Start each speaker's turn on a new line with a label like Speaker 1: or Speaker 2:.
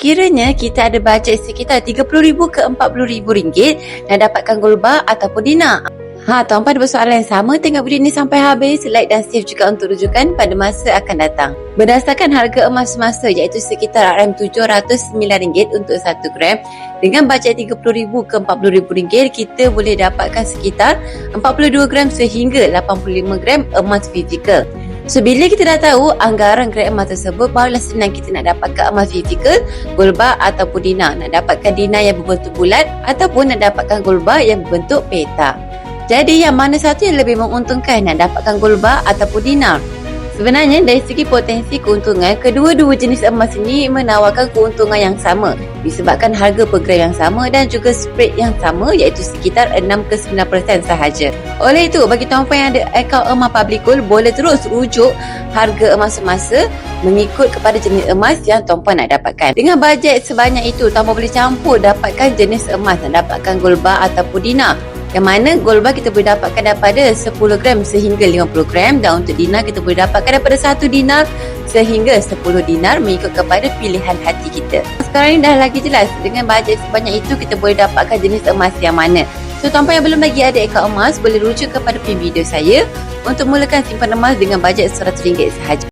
Speaker 1: Sekiranya kita ada bajet sekitar RM30,000 ke RM40,000 nak dapatkan gold bar ataupun dinar. Tuan-puan ada persoalan yang sama, tengok video ni sampai habis, like dan save juga untuk rujukan pada masa akan datang. Berdasarkan harga emas semasa iaitu sekitar RM709 untuk 1 gram, dengan bajet RM30,000 ke RM40,000 kita boleh dapatkan sekitar 42 gram sehingga 85 gram emas fizikal. So, bila kita dah tahu anggaran grade emas tersebut, barulah senang kita nak dapatkan emas fizikal, gold bar ataupun dinar. Nak dapatkan dinar yang berbentuk bulat ataupun nak dapatkan gold bar yang berbentuk petak. Jadi, yang mana satu yang lebih menguntungkan, nak dapatkan gold bar ataupun dinar? Sebenarnya, dari segi potensi keuntungan, kedua-dua jenis emas ini menawarkan keuntungan yang sama disebabkan harga per gram yang sama dan juga spread yang sama iaitu sekitar 6 ke 9% sahaja. Oleh itu, bagi tuan-puan yang ada akaun emas public gold, boleh terus rujuk harga emas semasa mengikut kepada jenis emas yang tuan-puan nak dapatkan. Dengan bajet sebanyak itu, tuan-puan boleh campur dapatkan jenis emas nak dapatkan gold bar ataupun dinar. Yang mana gold bar kita boleh dapatkan daripada 10 gram sehingga 50 gram dan untuk dinar kita boleh dapatkan daripada 1 dinar sehingga 10 dinar mengikut kepada pilihan hati kita. Sekarang ni dah lagi jelas, dengan bajet sebanyak itu kita boleh dapatkan jenis emas yang mana. So, tuan-puan yang belum lagi ada akaun emas boleh rujuk kepada pin video saya untuk mulakan simpan emas dengan bajet RM100 sahaja.